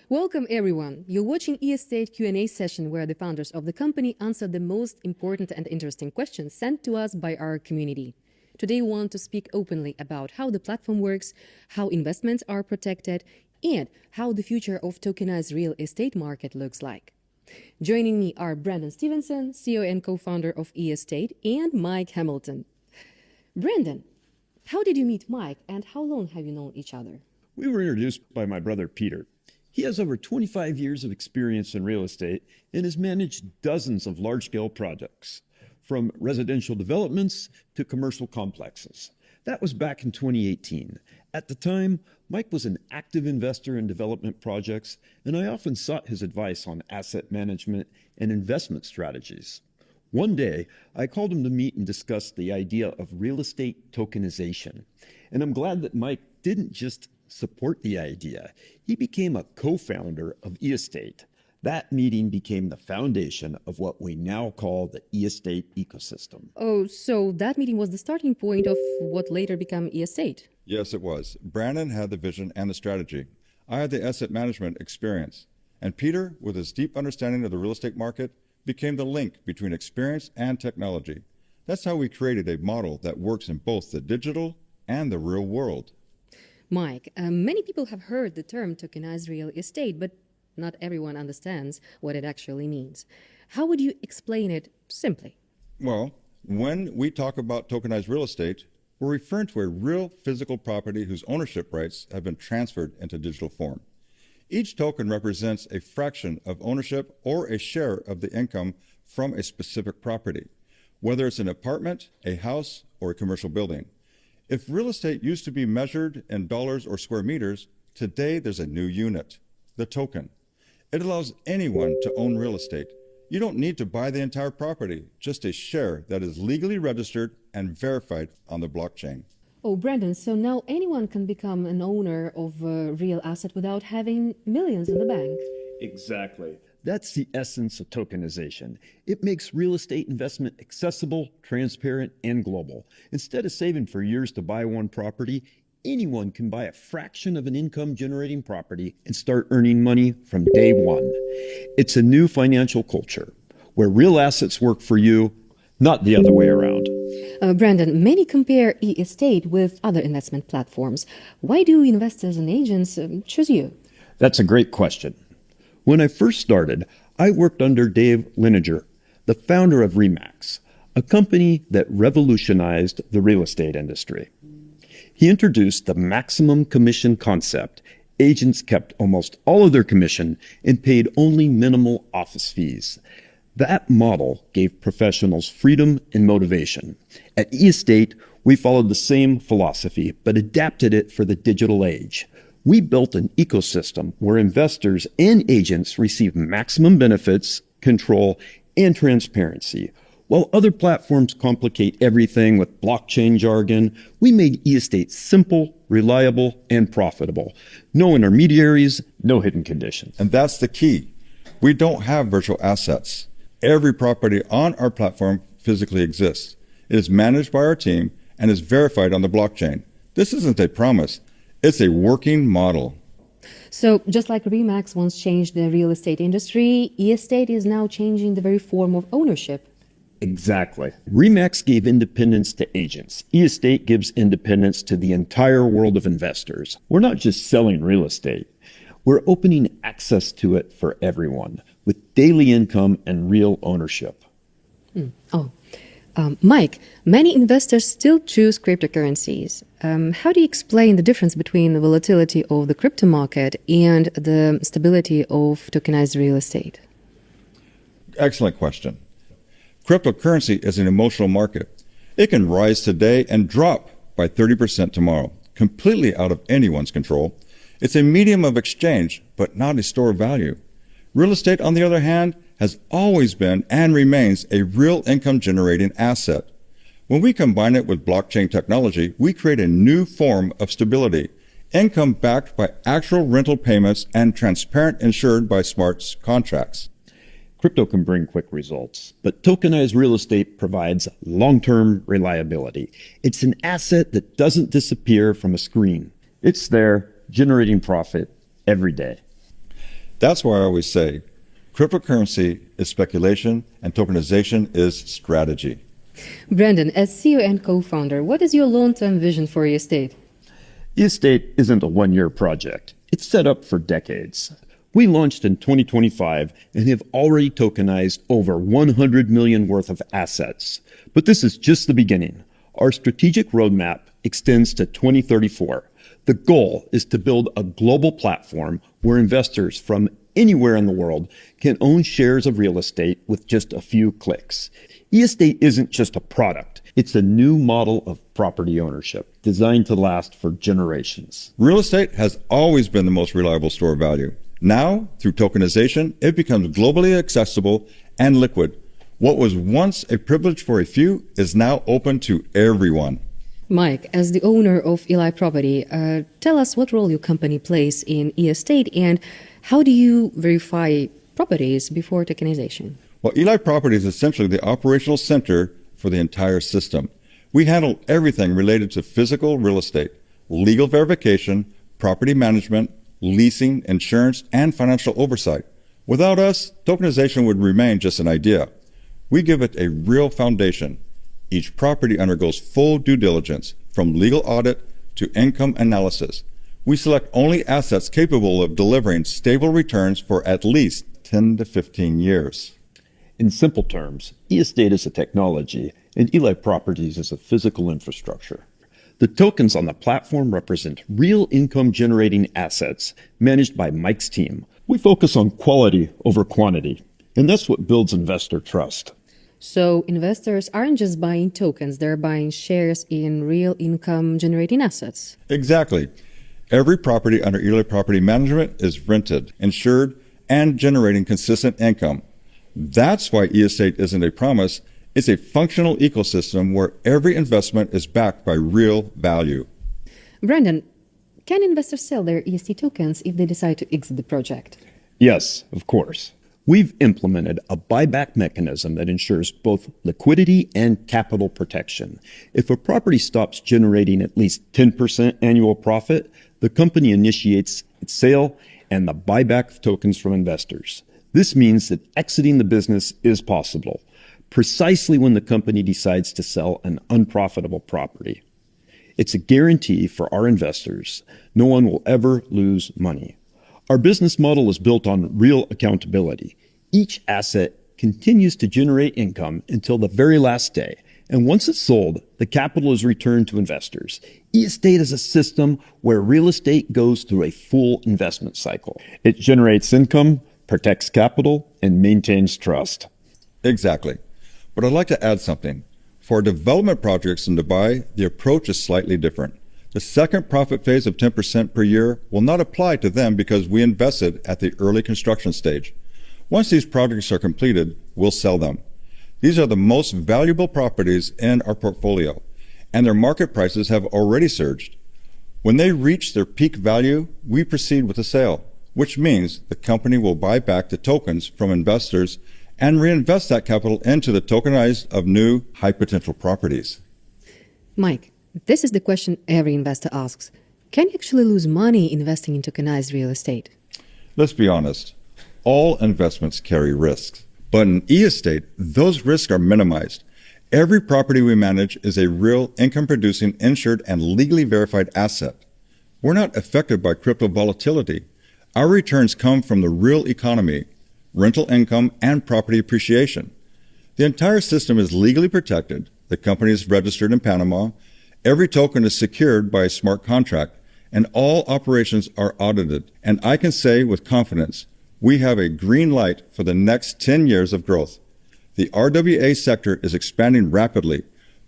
Welcome everyone. You're watching E ESTAT Q&A session where the founders of the company answer the most important and interesting questions sent to us by our community. Today we want to speak openly about how the platform works, how investments are protected, and how the future of tokenized real estate market looks like. Joining me are Brandon Stevenson, CEO and co-founder of E ESTAT, and Mike Hamilton. Brandon, how did you meet Mike and how long have you known each other? We were introduced by my brother Peter. He has over 25 years of experience in real estate and has managed dozens of large-scale projects, from residential developments to commercial complexes. That was back in 2018. At the time, Mike was an active investor in development projects, and I often sought his advice on asset management and investment strategies. One day, I called him to meet and discuss the idea of real estate tokenization. And I'm glad that Mike didn't just support the idea. He became a co-founder of E ESTAT. That meeting became the foundation of what we now call the E ESTAT ecosystem. Oh, so that meeting was the starting point of what later became E ESTAT? Yes, it was. Brandon had the vision and the strategy. I had the asset management experience. And Peter, with his deep understanding of the real estate market, became the link between experience and technology. That's how we created a model that works in both the digital and the real world. Mike, many people have heard the term tokenized real estate, but not everyone understands what it actually means. How would you explain it simply? Well, when we talk about tokenized real estate, we're referring to a real physical property whose ownership rights have been transferred into digital form. Each token represents a fraction of ownership or a share of the income from a specific property, whether it's an apartment, a house, or a commercial building. If real estate used to be measured in dollars or square meters, today there's a new unit, the token. It allows anyone to own real estate. You don't need to buy the entire property, just a share that is legally registered and verified on the blockchain. Oh, Brandon, so now anyone can become an owner of a real asset without having millions in the bank? Exactly. That's the essence of tokenization. It makes real estate investment accessible, transparent, and global. Instead of saving for years to buy one property, anyone can buy a fraction of an income-generating property and start earning money from day one. It's a new financial culture where real assets work for you, not the other way around. Brandon, many compare E ESTAT with other investment platforms. Why do investors and agents choose you? That's a great question. When I first started, I worked under Dave Lineger, the founder of RE/MAX, a company that revolutionized the real estate industry. He introduced the maximum commission concept. Agents kept almost all of their commission and paid only minimal office fees. That model gave professionals freedom and motivation. At E ESTAT, we followed the same philosophy, but adapted it for the digital age. We built an ecosystem where investors and agents receive maximum benefits, control, and transparency. While other platforms complicate everything with blockchain jargon, we made E ESTAT simple, reliable, and profitable. No intermediaries, no hidden conditions. And that's the key. We don't have virtual assets. Every property on our platform physically exists. It is managed by our team and is verified on the blockchain. This isn't a promise. It's a working model. So just like RE/MAX once changed the real estate industry, E ESTAT is now changing the very form of ownership. Exactly. RE/MAX gave independence to agents. E ESTAT gives independence to the entire world of investors. We're not just selling real estate. We're opening access to it for everyone with daily income and real ownership. Mike, many investors still choose cryptocurrencies. How do you explain the difference between the volatility of the crypto market and the stability of tokenized real estate? Excellent question. Cryptocurrency is an emotional market. It can rise today and drop by 30% tomorrow, completely out of anyone's control. It's a medium of exchange, but not a store of value. Real estate, on the other hand, has always been and remains a real income-generating asset. When we combine it with blockchain technology, we create a new form of stability, income backed by actual rental payments and transparent insured by smart contracts. Crypto can bring quick results, but tokenized real estate provides long-term reliability. It's an asset that doesn't disappear from a screen. It's there, generating profit every day. That's why I always say cryptocurrency is speculation and tokenization is strategy. Brandon, as CEO and co-founder, what is your long-term vision for E ESTAT? E ESTAT isn't a one-year project. It's set up for decades. We launched in 2025 and have already tokenized over 100 million worth of assets. But this is just the beginning. Our strategic roadmap extends to 2034. The goal is to build a global platform where investors from anywhere in the world can own shares of real estate with just a few clicks. E ESTAT isn't just a product. It's a new model of property ownership designed to last for generations. Real estate has always been the most reliable store of value. Now, through tokenization, it becomes globally accessible and liquid. What was once a privilege for a few is now open to everyone. Mike, as the owner of Eli Property, tell us what role your company plays in E ESTAT and how do you verify properties before tokenization? Well, Eli Property is essentially the operational center for the entire system. We handle everything related to physical real estate, legal verification, property management, leasing, insurance, and financial oversight. Without us, tokenization would remain just an idea. We give it a real foundation. Each property undergoes full due diligence, from legal audit to income analysis. We select only assets capable of delivering stable returns for at least 10 to 15 years. In simple terms, E ESTAT is a technology and Eli Properties is a physical infrastructure. The tokens on the platform represent real income-generating assets managed by Mike's team. We focus on quality over quantity, and that's what builds investor trust. So investors aren't just buying tokens, they're buying shares in real income-generating assets. Exactly. Every property under Eli Property Management is rented, insured, and generating consistent income. That's why E ESTAT isn't a promise. It's a functional ecosystem where every investment is backed by real value. Brandon, can investors sell their EST tokens if they decide to exit the project? Yes, of course. We've implemented a buyback mechanism that ensures both liquidity and capital protection. If a property stops generating at least 10% annual profit, the company initiates its sale and the buyback of tokens from investors. This means that exiting the business is possible, precisely when the company decides to sell an unprofitable property. It's a guarantee for our investors. No one will ever lose money. Our business model is built on real accountability. Each asset continues to generate income until the very last day, and once it's sold, the capital is returned to investors. E ESTAT is a system where real estate goes through a full investment cycle. It generates income, protects capital, and maintains trust. Exactly. But I'd like to add something. For development projects in Dubai, the approach is slightly different. The second profit phase of 10% per year will not apply to them because we invested at the early construction stage. Once these projects are completed, we'll sell them. These are the most valuable properties in our portfolio, and their market prices have already surged. When they reach their peak value, we proceed with the sale, which means the company will buy back the tokens from investors and reinvest that capital into the tokenized of new high-potential properties. Mike, this is the question every investor asks. Can you actually lose money investing in tokenized real estate? Let's be honest. All investments carry risks. But in E ESTAT, those risks are minimized. Every property we manage is a real income-producing, insured, and legally verified asset. We're not affected by crypto volatility. Our returns come from the real economy, rental income, and property appreciation. The entire system is legally protected. The company is registered in Panama. Every token is secured by a smart contract, and all operations are audited. And I can say with confidence, we have a green light for the next 10 years of growth. The RWA sector is expanding rapidly,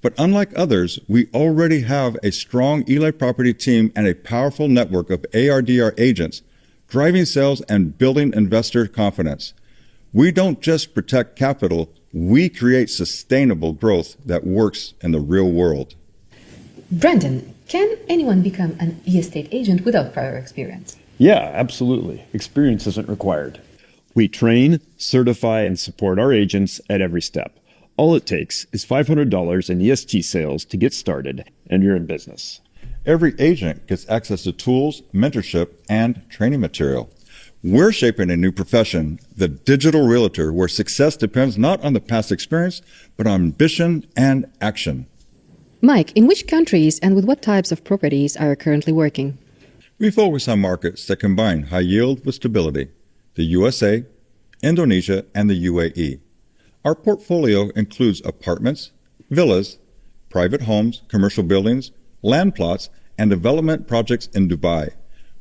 but unlike others, we already have a strong Eli Property team and a powerful network of ARDR agents driving sales and building investor confidence. We don't just protect capital, we create sustainable growth that works in the real world. Brandon, can anyone become an ESTAT agent without prior experience? Yeah, absolutely. Experience isn't required. We train, certify, and support our agents at every step. All it takes is $500 in EST sales to get started, and you're in business. Every agent gets access to tools, mentorship, and training material. We're shaping a new profession, the digital realtor, where success depends not on the past experience, but on ambition and action. Mike, in which countries and with what types of properties are you currently working? We focus on markets that combine high yield with stability: the USA, Indonesia, and the UAE. Our portfolio includes apartments, villas, private homes, commercial buildings, land plots, and development projects in Dubai,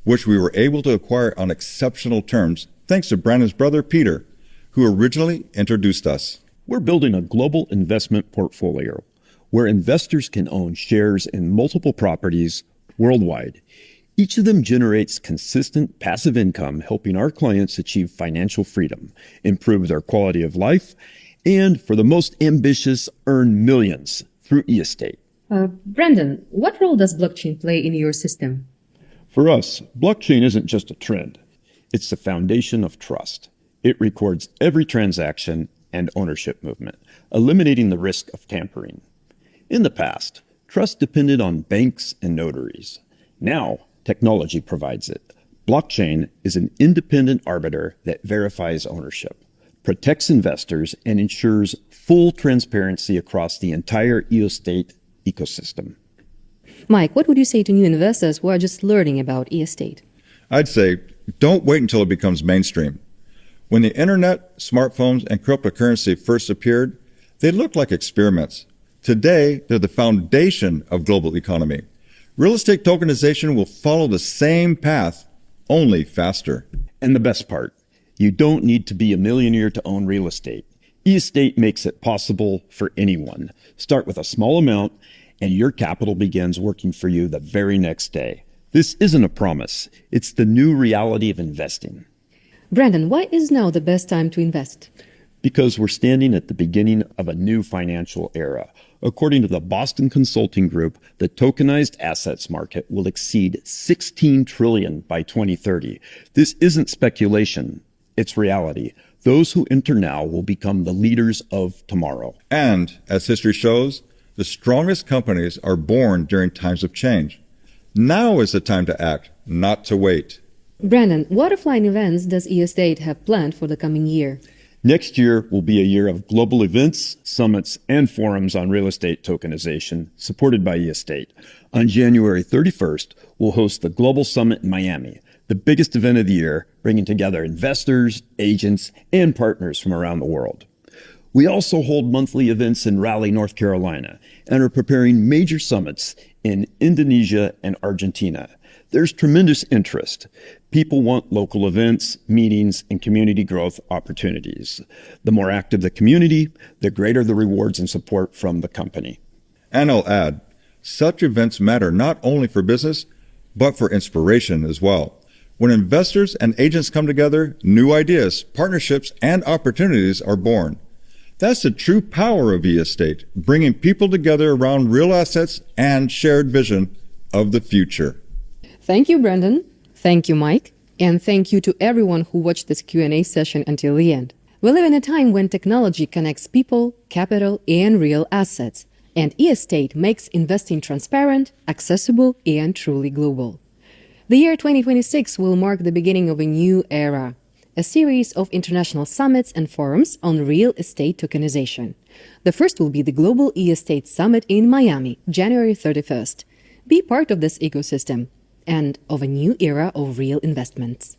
which we were able to acquire on exceptional terms thanks to Brandon's brother Peter, who originally introduced us. We're building a global investment portfolio where investors can own shares in multiple properties worldwide. Each of them generates consistent passive income, helping our clients achieve financial freedom, improve their quality of life, and for the most ambitious, earn millions through E ESTAT. Brandon, what role does blockchain play in your system? For us, blockchain isn't just a trend. It's the foundation of trust. It records every transaction and ownership movement, eliminating the risk of tampering. In the past, trust depended on banks and notaries. Now, technology provides it. Blockchain is an independent arbiter that verifies ownership, protects investors, and ensures full transparency across the entire E ESTAT ecosystem. Mike, what would you say to new investors who are just learning about E ESTAT? I'd say, don't wait until it becomes mainstream. When the internet, smartphones, and cryptocurrency first appeared, they looked like experiments. Today, they're the foundation of global economy. Real estate tokenization will follow the same path, only faster. And the best part, you don't need to be a millionaire to own real estate. E ESTAT makes it possible for anyone. Start with a small amount, and your capital begins working for you the very next day. This isn't a promise. It's the new reality of investing. Brandon, why is now the best time to invest? Because we're standing at the beginning of a new financial era. According to the Boston Consulting Group, the tokenized assets market will exceed $16 trillion by 2030. This isn't speculation. It's reality. Those who enter now will become the leaders of tomorrow. And, as history shows, the strongest companies are born during times of change. Now is the time to act, not to wait. Brandon, what offline events does E ESTAT have planned for the coming year? Next year will be a year of global events, summits, and forums on real estate tokenization, supported by E ESTAT. On January 31st, we'll host the Global Summit in Miami, the biggest event of the year, bringing together investors, agents, and partners from around the world. We also hold monthly events in Raleigh, North Carolina, and are preparing major summits in Indonesia and Argentina. There's tremendous interest. People want local events, meetings, and community growth opportunities. The more active the community, the greater the rewards and support from the company. And I'll add, such events matter not only for business, but for inspiration as well. When investors and agents come together, new ideas, partnerships, and opportunities are born. That's the true power of E ESTAT, bringing people together around real assets and shared vision of the future. Thank you, Brandon. Thank you, Mike. And thank you to everyone who watched this Q&A session until the end. We live in a time when technology connects people, capital, and real assets. And E ESTAT makes investing transparent, accessible, and truly global. The year 2026 will mark the beginning of a new era. A series of international summits and forums on real estate tokenization. The first will be the Global E ESTAT Summit in Miami, January 31st. Be part of this ecosystem and of a new era of real investments.